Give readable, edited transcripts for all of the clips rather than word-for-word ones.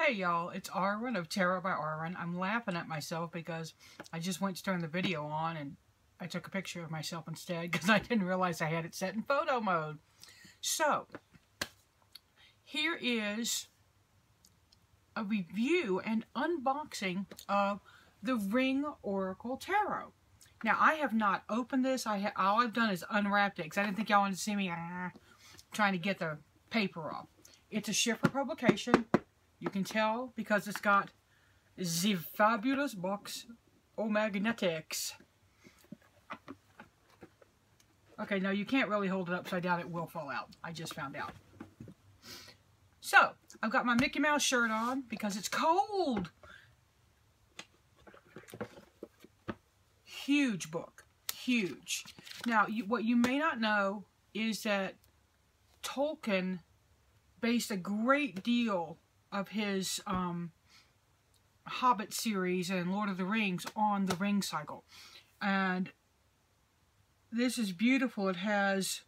Hey y'all, it's Arwen of Tarot by Arwen. I'm laughing at myself because I just went to turn the video on and I took a picture of myself instead because I didn't realize I had it set in photo mode. So, here is a review and unboxing of the Ring Oracle Tarot. Now, I have not opened this. All I've done is unwrapped it because I didn't think y'all wanted to see me trying to get the paper off. It's a Schiffer publication. You can tell because it's got the fabulous box of magnetics. Okay, now you can't really hold it upside down. It will fall out. I just found out. So, I've got my Mickey Mouse shirt on because it's cold. Huge book. Huge. Now, what you may not know is that Tolkien based a great deal of his Hobbit series and Lord of the Rings on the ring cycle. And this is beautiful. It has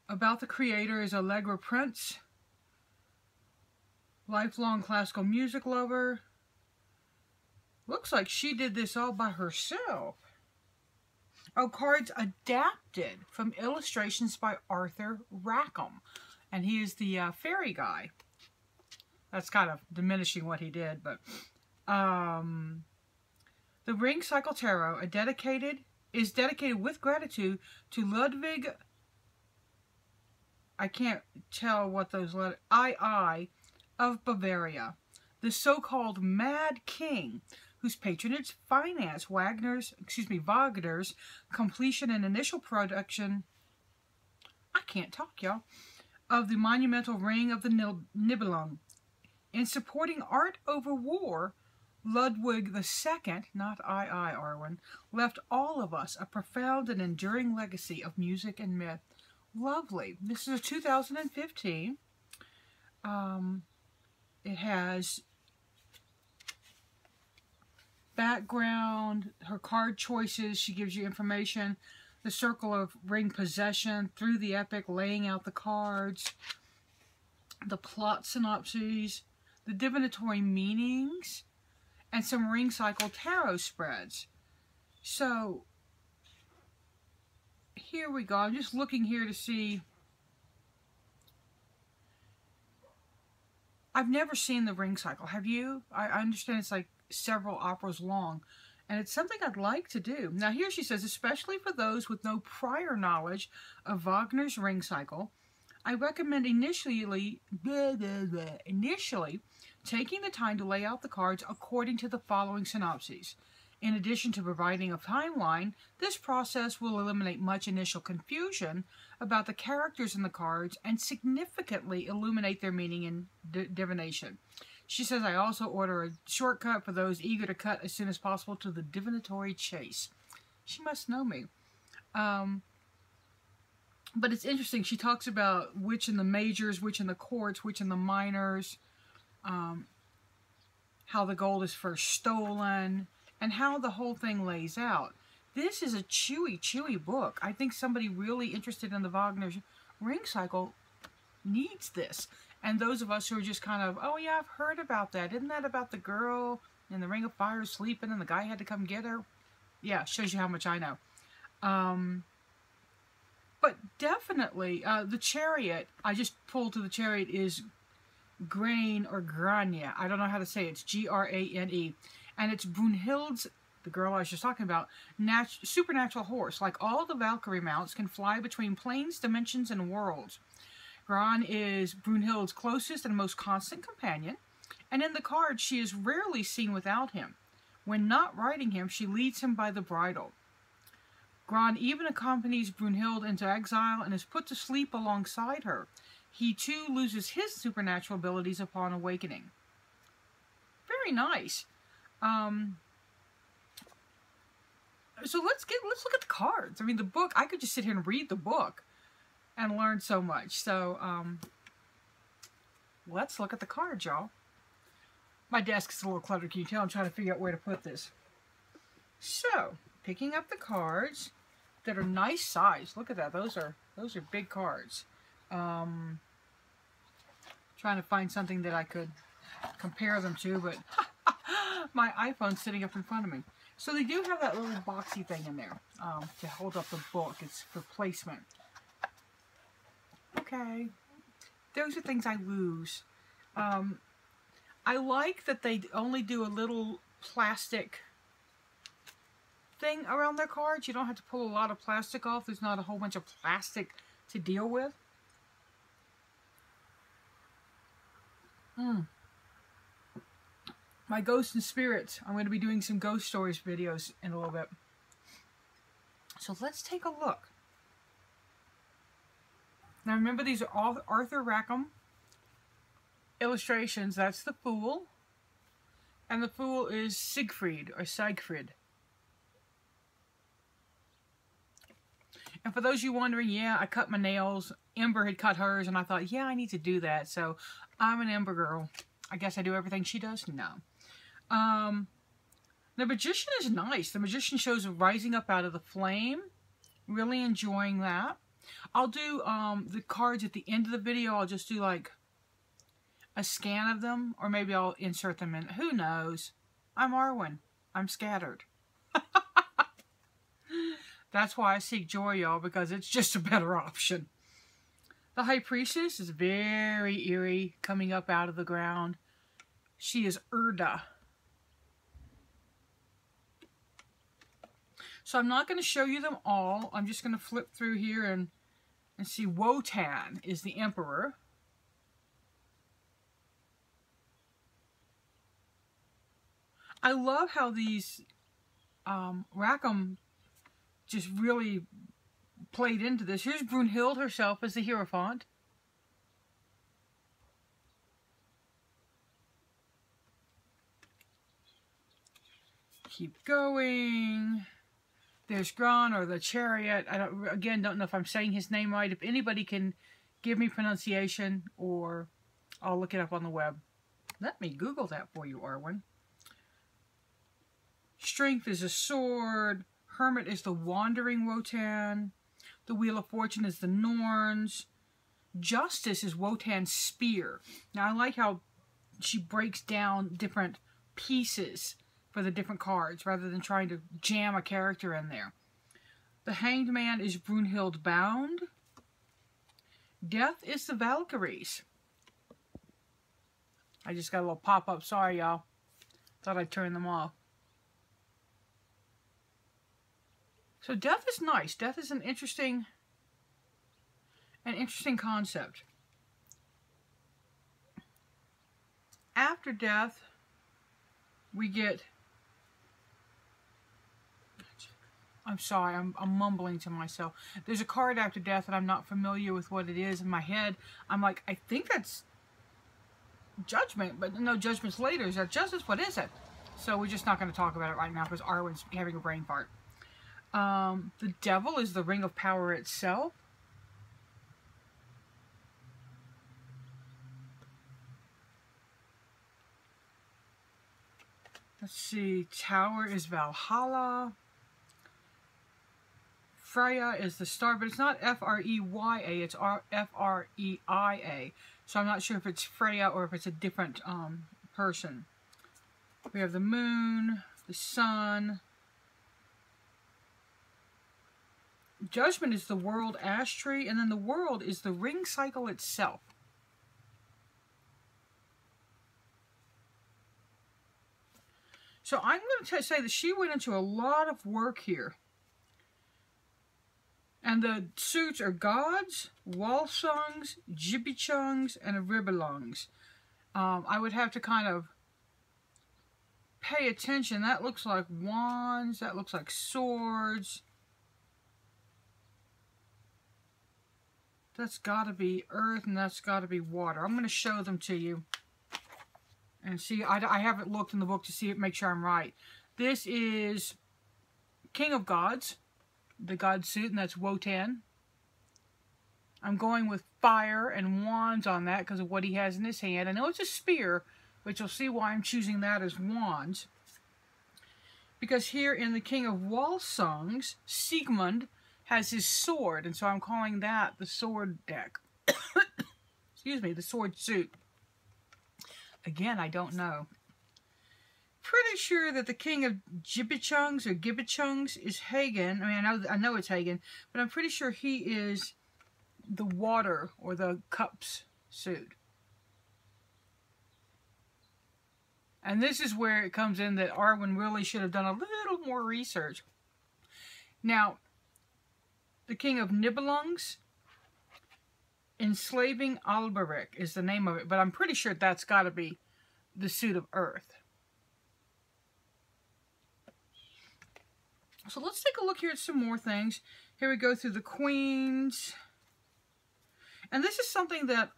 about the creator is Allegra Printz, lifelong classical music lover. Looks like she did this all by herself. Oh, cards adapted from illustrations by Arthur Rackham. And he is the fairy guy. That's kind of diminishing what he did, but the Ring Cycle Tarot is dedicated with gratitude to Ludwig. I can't tell what those letters. II of Bavaria, the so-called Mad King, whose patronage financed Wagner's completion and initial production. I can't talk, y'all. Of the monumental Ring of the Nibelung. In supporting art over war, Ludwig II, not II, Arwen, left all of us a profound and enduring legacy of music and myth. Lovely. This is a 2015. It has background, her card choices, she gives you information. The circle of ring possession through the epic, laying out the cards, the plot synopses, the divinatory meanings, and some ring cycle tarot spreads. So, here we go. I'm just looking here to see. I've never seen the ring cycle. Have you? I understand it's like several operas long. And it's something I'd like to do. Now here she says, especially for those with no prior knowledge of Wagner's ring cycle, I recommend initially taking the time to lay out the cards according to the following synopses. In addition to providing a timeline, this process will eliminate much initial confusion about the characters in the cards and significantly illuminate their meaning and divination. She says, I also order a shortcut for those eager to cut as soon as possible to the divinatory chase. She must know me. But it's interesting. She talks about which in the majors, which in the courts, which in the minors, how the gold is first stolen, and how the whole thing lays out. This is a chewy book. I think somebody really interested in the Wagner's ring cycle needs this. And those of us who are just kind of, oh yeah, I've heard about that. Isn't that about the girl in the Ring of Fire sleeping and the guy had to come get her? Yeah, shows you how much I know. But definitely, the Chariot, I just pulled to the Chariot, is Grain or Grania. I don't know how to say it. It's G-R-A-N-E. And it's Brunhild's, the girl I was just talking about, supernatural horse. Like all the Valkyrie mounts, can fly between planes, dimensions, and worlds. Gran is Brunhild's closest and most constant companion, and in the card she is rarely seen without him. When not riding him, she leads him by the bridle. Gran even accompanies Brunhild into exile and is put to sleep alongside her. He too loses his supernatural abilities upon awakening. Very nice. So let's look at the cards. I mean, the book, I could just sit here and read the book and learn so much. So, let's look at the cards, y'all. My desk is a little cluttered. Can you tell? I'm trying to figure out where to put this. So, picking up the cards that are nice size. Look at that. Those are big cards. Trying to find something that I could compare them to, but my iPhone's sitting up in front of me. So they do have that little boxy thing in there to hold up the book. It's for placement. Okay. Those are things I lose. I like that they only do a little plastic thing around their cards. You don't have to pull a lot of plastic off. There's not a whole bunch of plastic to deal with. My Ghosts and Spirits. I'm going to be doing some ghost stories videos in a little bit. So let's take a look. Now remember, these are all Arthur Rackham illustrations. That's the Fool. And the Fool is Siegfried or Siegfried. And for those of you wondering, yeah, I cut my nails. Ember had cut hers, and I thought, yeah, I need to do that. So I'm an Ember girl. I guess I do everything she does? No. The Magician is nice. The Magician shows rising up out of the flame. Really enjoying that. I'll do the cards at the end of the video. I'll just do like a scan of them, or maybe I'll insert them in. Who knows? I'm Arwen. I'm scattered. That's why I seek joy, y'all, because it's just a better option. The High Priestess is very eerie, coming up out of the ground. She is Erda. So I'm not going to show you them all. I'm just going to flip through here and see. Wotan is the Emperor. I love how these Rackham just really played into this. Here's Brunhild herself as the Hierophant. Keep going. There's Gran, or the Chariot. I don't know if I'm saying his name right. If anybody can give me pronunciation, or I'll look it up on the web. Let me Google that for you, Arwen. Strength is a sword. Hermit is the Wandering Wotan. The Wheel of Fortune is the Norns. Justice is Wotan's spear. Now, I like how she breaks down different pieces for the different cards, rather than trying to jam a character in there. The Hanged Man is Brunhild Bound. Death is the Valkyries. I just got a little pop-up. Sorry, y'all. Thought I'd turn them off. So death is nice. Death is an interesting concept. After death, we get... I'm sorry, I'm mumbling to myself. There's a card after death and I'm not familiar with what it is. In my head, I'm like, I think that's Judgment, but no, Judgment's later. Is that Justice? What is it? So we're just not going to talk about it right now because Arwen's having a brain fart. The Devil is the Ring of Power itself. Let's see. Tower is Valhalla. Freya is the star, but it's not F-R-E-Y-A, it's F-R-E-I-A. So I'm not sure if it's Freya or if it's a different person. We have the moon, the sun. Judgment is the world ash tree, and then the world is the ring cycle itself. So I'm going to say that she went into a lot of work here. And the suits are gods, walsungs, gibichungs, and ribelungs. I would have to kind of pay attention. That looks like wands. That looks like swords. That's got to be earth, and that's got to be water. I'm going to show them to you. And see, I haven't looked in the book to see it, make sure I'm right. This is King of Gods. The god suit, and that's Wotan. I'm going with fire and wands on that because of what he has in his hand. I know it's a spear, but you'll see why I'm choosing that as wands. Because here in the King of Walsungs, Siegmund has his sword, and so I'm calling that the sword deck. Excuse me, the sword suit. Again, I don't know. Pretty sure that the king of Gibichungs or Gibichungs is Hagen. I mean, I know it's Hagen, but I'm pretty sure he is the water or the cups suit. And this is where it comes in that Arwen really should have done a little more research. Now, the king of Nibelungs, Enslaving Alberic is the name of it, but I'm pretty sure that's got to be the suit of Earth. So let's take a look here at some more things. Here we go through the queens. And this is something that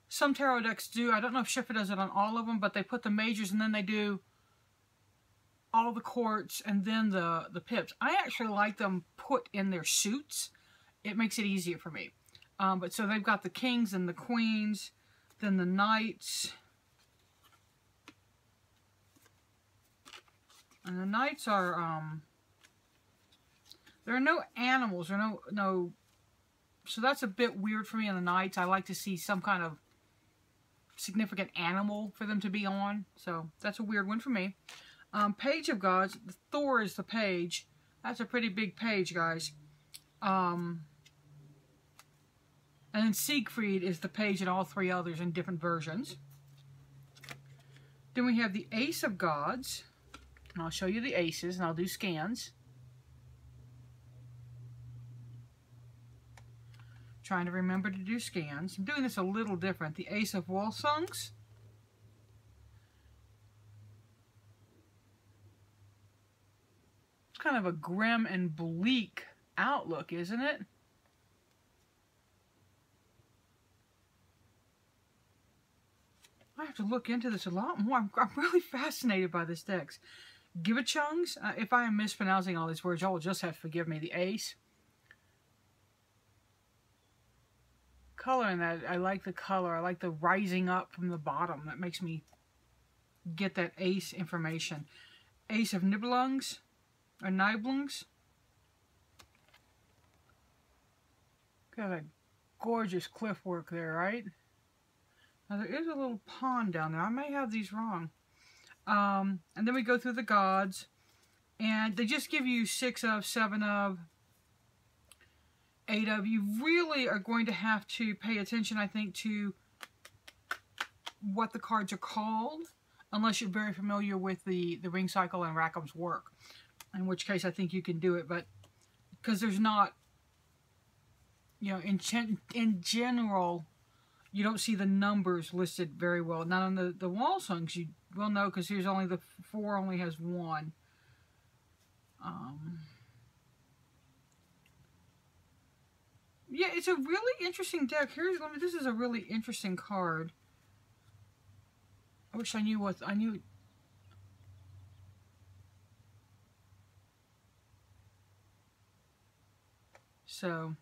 some tarot decks do. I don't know if Schiffer does it on all of them, but they put the majors and then they do all the courts and then the pips. I actually like them put in their suits. It makes it easier for me. But so they've got the kings and the queens, then the knights. And the knights are, there are no animals, or no, so that's a bit weird for me on the knights. I like to see some kind of significant animal for them to be on, so that's a weird one for me. Page of Gods, Thor is the page. That's a pretty big page, guys. And then Siegfried is the page in all three others in different versions. Then we have the Ace of Gods. And I'll show you the aces, and I'll do scans. Trying to remember to do scans. I'm doing this a little different. The Ace of Wolsungs. It's kind of a grim and bleak outlook, isn't it? I have to look into this a lot more. I'm really fascinated by this text. Gibichungs, if I am mispronouncing all these words, y'all will just have to forgive me. The ace. Color in that, I like the color. I like the rising up from the bottom. That makes me get that ace information. Ace of Nibelungs, or Nibelungs. Got a gorgeous cliff work there, right? Now there is a little pond down there. I may have these wrong. And then we go through the gods, and they just give you 6 of, 7 of, 8 of. You really are going to have to pay attention, I think, to what the cards are called, unless you're very familiar with the ring cycle and Rackham's work, in which case I think you can do it, but because there's not, you know, in general, you don't see the numbers listed very well. Not on the Wolsungs, you will know, because here's only the 4 only has 1. Yeah, it's a really interesting deck. This is a really interesting card. I wish I knew what I knew. So,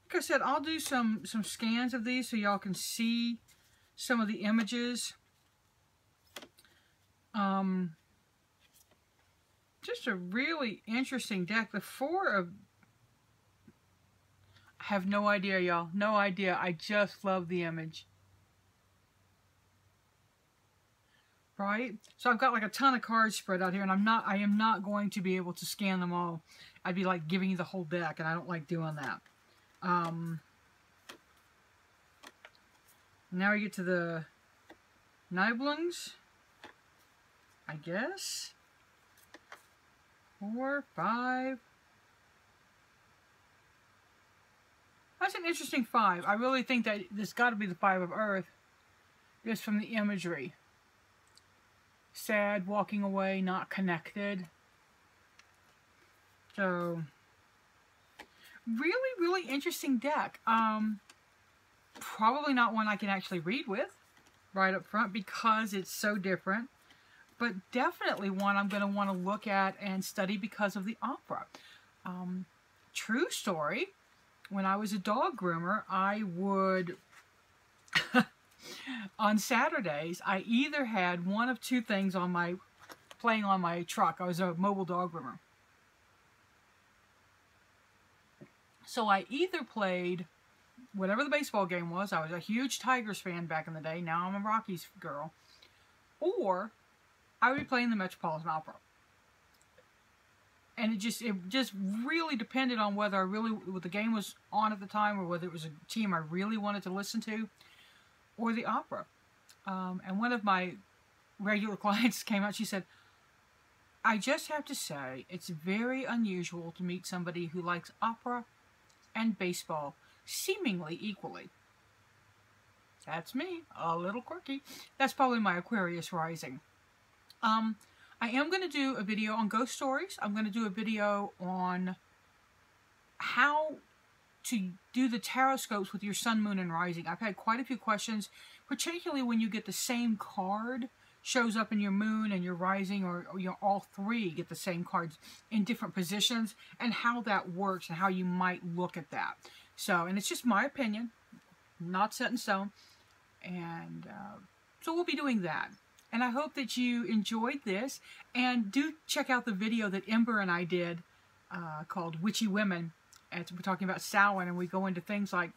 like I said, I'll do some scans of these so y'all can see some of the images. Just a really interesting deck. The 4 of... I have no idea, y'all. No idea. I just love the image. Right? So I've got like a ton of cards spread out here, and I am not going to be able to scan them all. I'd be like giving you the whole deck, and I don't like doing that. Now we get to the Nibelungs, I guess. 4, 5. That's an interesting 5. I really think that this got to be the 5 of Earth, just from the imagery. Sad, walking away, not connected. So, really, really interesting deck. Probably not one I can actually read with right up front because it's so different. But definitely one I'm going to want to look at and study because of the opera. True story. When I was a dog groomer, I would, on Saturdays, I either had one of 2 things on playing on my truck. I was a mobile dog groomer. So I either played whatever the baseball game was. I was a huge Tigers fan back in the day. Now I'm a Rockies girl. Or I would be playing the Metropolitan Opera. And it just really depended on whether the game was on at the time, or whether it was a team I really wanted to listen to, or the opera. And one of my regular clients came out. She said, "I just have to say, it's very unusual to meet somebody who likes opera and baseball seemingly equally." That's me, a little quirky. That's probably my Aquarius rising. I am going to do a video on ghost stories. I'm going to do a video on how to do the tarot scopes with your sun, moon, and rising. I've had quite a few questions, particularly when you get the same card shows up in your moon and your rising, or you know, all three get the same cards in different positions, and how that works and how you might look at that. So, and it's just my opinion, not set in stone. And so we'll be doing that. And I hope that you enjoyed this, and do check out the video that Ember and I did called Witchy Women. And we're talking about Samhain, and we go into things like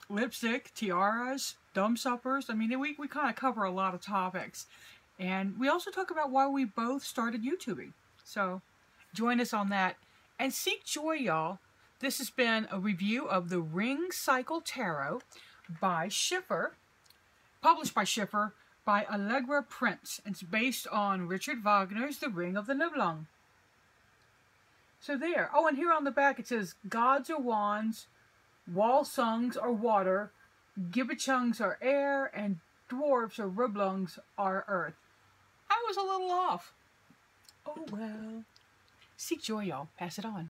lipstick, tiaras, dumb suppers. I mean, we kind of cover a lot of topics. And we also talk about why we both started YouTubing. So join us on that. And seek joy, y'all. This has been a review of the Ring Cycle Tarot by Schiffer. Published by Schiffer, by Allegra Printz. It's based on Richard Wagner's The Ring of the Nibelung. So there. Oh, and here on the back it says, gods are wands, Walsungs are water, Gibichungs are air, and dwarves or Riblungs are earth. I was a little off. Oh well. Seek joy, y'all. Pass it on.